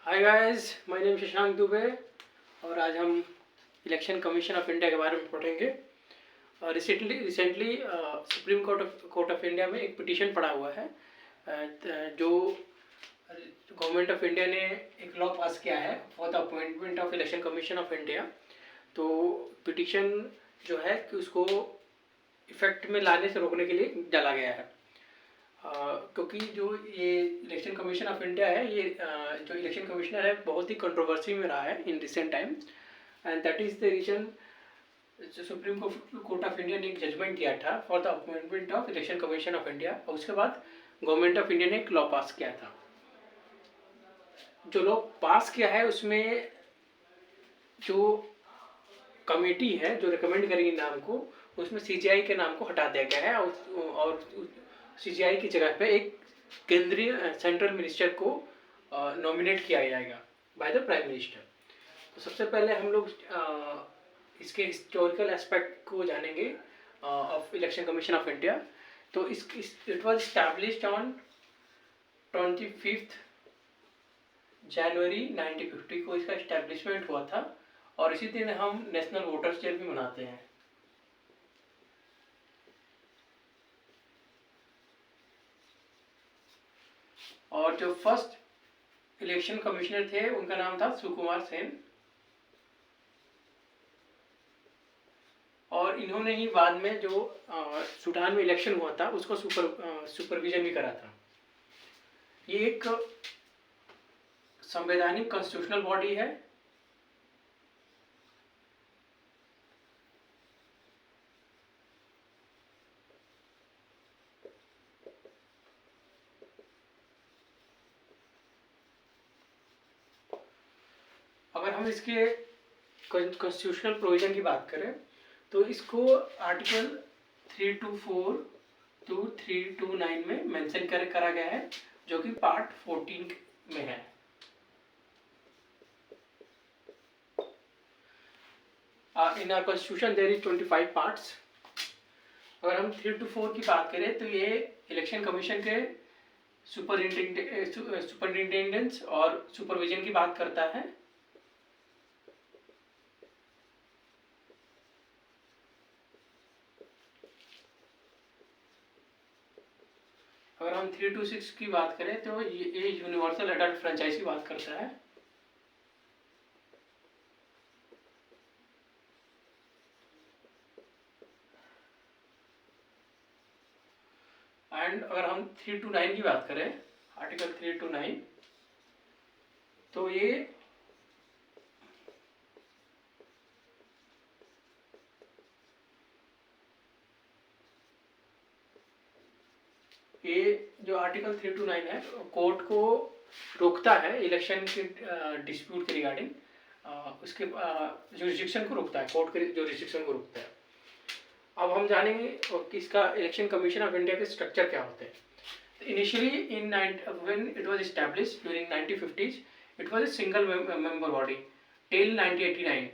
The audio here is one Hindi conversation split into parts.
Hi guys, my name Shashank Dubey और आज हम इलेक्शन कमीशन ऑफ इंडिया के बारे में पढ़ेंगे। Recently supreme Court of India में एक पिटीशन पड़ा हुआ है जो गवर्नमेंट ऑफ इंडिया ने एक लॉ पास किया है for the appointment of Election Commission of India. तो पिटीशन जो है कि उसको इफेक्ट में लाने से रोकने के लिए डाला गया है। क्योंकि जो ये इलेक्शन कमीशन ऑफ इंडिया है, ये जो इलेक्शन कमिश्नर है बहुत ही कंट्रोवर्सी में रहा है in recent time, and that is the reason Supreme Court of India ने एक जजमेंट दिया था for the appointment of Election Commission of India. और उसके बाद गवर्नमेंट ऑफ इंडिया ने एक लॉ पास किया था। जो लॉ पास किया है उसमें जो कमेटी है जो रिकमेंड करेगी नाम को, उसमें सीजीआई के नाम को हटा दिया गया है और सीजीआई की जगह पे एक केंद्रीय सेंट्रल मिनिस्टर को नॉमिनेट किया जाएगा बाय द प्राइम मिनिस्टर। तो सबसे पहले हम लोग इसके हिस्टोरिकल एस्पेक्ट को जानेंगे of Election Commission of India. तो इट वाज एस्टैब्लिश्ड ऑन 25 जनवरी 1950 को इसका एस्टैब्लिशमेंट हुआ था और इसी दिन हम नेशनल वोटर्स डे भी मनाते हैं। और जो फर्स्ट इलेक्शन कमिश्नर थे उनका नाम था सुकुमार सेन, और इन्होंने ही बाद में जो सूडान में इलेक्शन हुआ था उसको सुपरविजन भी करा था। ये एक संवैधानिक कॉन्स्टिट्यूशनल बॉडी है। अगर हम इसके कॉन्स्टिट्यूशनल प्रोविजन की बात करें तो इसको आर्टिकल 324 to 329 में मेंशन करा गया है, जो कि पार्ट 14 में है। In our constitution there is 25 parts. अगर हम 3 to 4 की बात करें तो ये इलेक्शन कमीशन के सुपरिंटेंडेंस और सुपरविजन की बात करता है। अगर हम 3 to 6 की बात करें तो ये यूनिवर्सल एडल्ट फ्रेंचाइज की बात करता है। एंड अगर हम 3 to 9 की बात करें, आर्टिकल 3 to 9, तो ये जो आर्टिकल 3 to 9 है कोर्ट को रोकता है इलेक्शन के डिस्प्यूट के रिगार्डिंग, उसके जुरिस्डिक्शन को रोकता है, कोर्ट के जुरिस्डिक्शन को रोकता है। अब हम जानेंगे कि इसका इलेक्शन कमीशन ऑफ इंडिया के स्ट्रक्चर क्या होते हैं। Initially when it was established during 1950s, it was a single member body till 1989।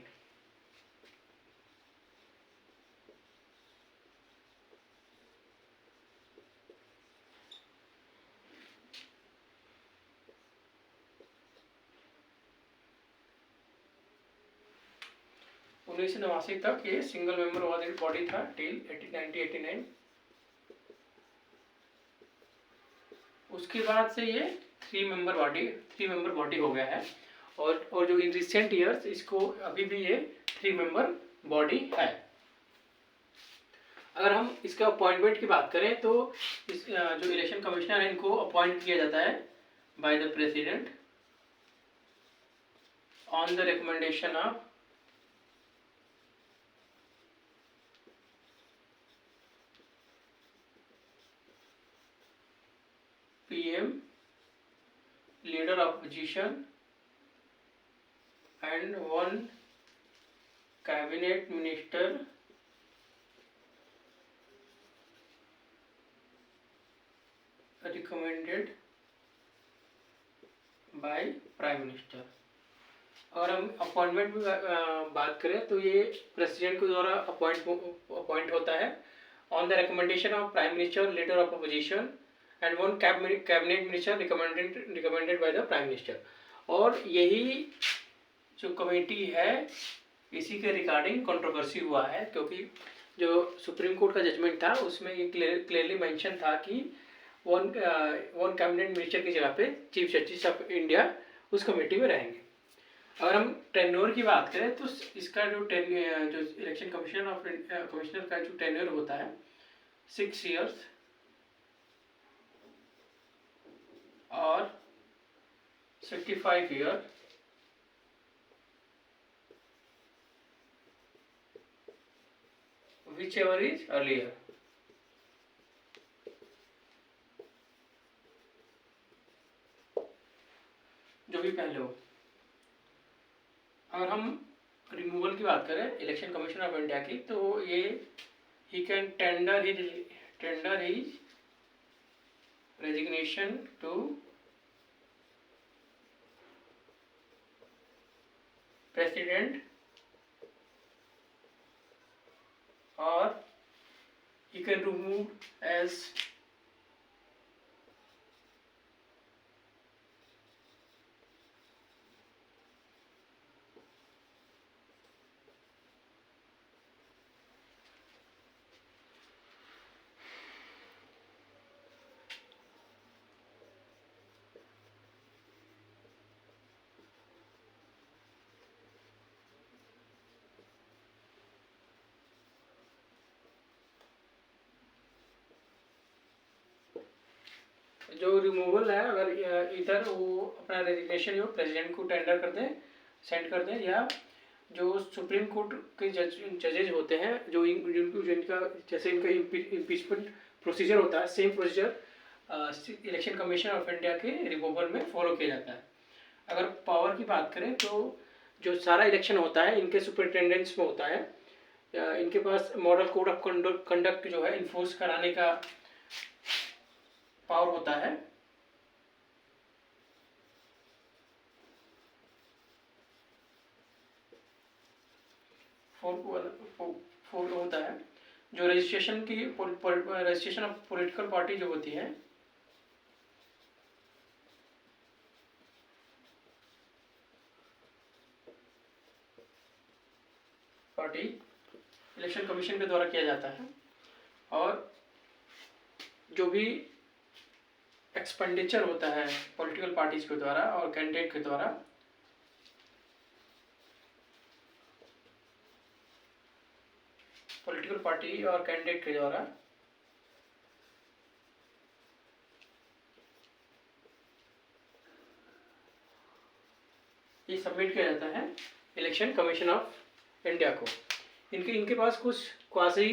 उन्नीस सौ नवासी तक ये सिंगल मेंबर बॉडी था टिल 1989। उसके बाद से ये थ्री मेंबर बॉडी हो गया है, और जो इन रिसेंट ईयर्स इसको अभी भी ये 3 मेंबर बॉडी है। अगर हम इसके अपॉइंटमेंट की बात करें तो जो इलेक्शन कमिश्नर है इनको अपॉइंट किया जाता है by the president on the recommendation of PM, leader of opposition, and one cabinet minister recommended by prime minister। और हम अपॉइंटमेंट में बात करें तो ये प्रेसिडेंट के द्वारा अपॉइंट होता है on the recommendation of prime minister, leader of opposition, and one cabinet minister recommended by the prime minister. और यही जो कमेटी है इसी के रिगार्डिंग कंट्रोवर्सी हुआ है, क्योंकि जो सुप्रीम कोर्ट का जजमेंट था उसमें ये क्लियरली मेंशन था कि वन कैबिनेट मिनिस्टर की जगह पे चीफ जस्टिस ऑफ इंडिया उस कमेटी में रहेंगे। अगर हम टेन्योर की बात करें तो इसका जो इलेक्शन कमिश्नर का जो टेन्योर होता है 6 years और 65 year, whichever is earlier। जो भी पहले हो। अगर हम रिमूवल की बात करें इलेक्शन कमीशन ऑफ इंडिया की, तो ये he can tender his resignation to president or he can remove as जो रिमूवल है, अगर इधर वो अपना रेजिग्नेशन जो प्रेसिडेंट को टेंडर कर दें, सेंड कर दें, या जो सुप्रीम कोर्ट के जजेज होते हैं जो जिनका जैसे इनका इम्पीचमेंट प्रोसीजर होता है, same procedure election Commission of India के रिमूवल में फॉलो किया जाता है। अगर पावर की बात करें तो जो सारा इलेक्शन होता है इनके सुपरिटेंडेंट्स में होता है, इनके पास मॉडल कोड ऑफ कंडक्ट जो है इन्फोर्स कराने का पावर होता है। फोर होता है जो रजिस्ट्रेशन ऑफ पॉलिटिकल पार्टी जो होती है, पार्टी इलेक्शन कमीशन के द्वारा किया जाता है। और जो भी एक्सपेंडिचर होता है पॉलिटिकल पार्टीज के द्वारा और कैंडिडेट के द्वारा, पॉलिटिकल पार्टी और कैंडिडेट के द्वारा ये सबमिट किया जाता है इलेक्शन कमीशन ऑफ इंडिया को। इनके पास कुछ क्वासी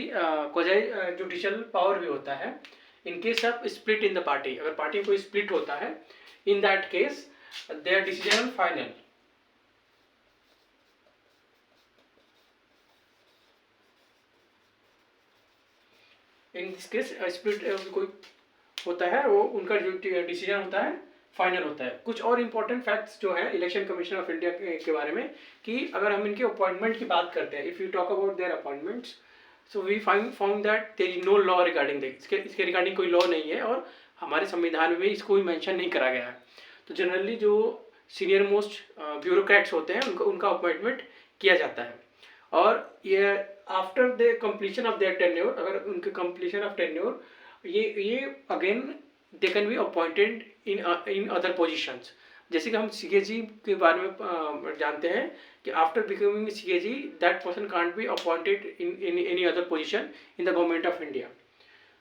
जुडिशियल पावर भी होता है in case of split in the party. अगर पार्टी कोई स्प्लिट होता है, in that case there decision final. In this case split कोई होता है, वो उनका जो डिसीजन होता है फाइनल होता है। कुछ और इम्पोर्टेंट फैक्ट्स जो है इलेक्शन कमीशन ऑफ इंडिया के बारे में, कि अगर हम इनके अपॉइंटमेंट की बात करते हैं, if you talk about their appointments, so we found that there is no law regarding this. इसके रिगार्डिंग कोई लॉ नहीं है और हमारे संविधान में इसको भी मेंशन नहीं करा गया है। तो जनरली जो सीनियर मोस्ट ब्यूरोक्रेट्स होते हैं उनका अपॉइंटमेंट किया जाता है। और ये after the completion of their tenure, अगर उनके कंप्लीशन ऑफ टेन्योर, ये again they can be appointed in other positions. जैसे कि हम सीएजी के बारे में जानते हैं कि after becoming CAG that person can't be appointed in any other position in the government of India.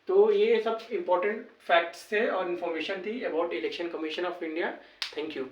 तो ये सब इम्पोर्टेंट फैक्ट्स थे और इन्फॉर्मेशन थी about election Commission of India. Thank you.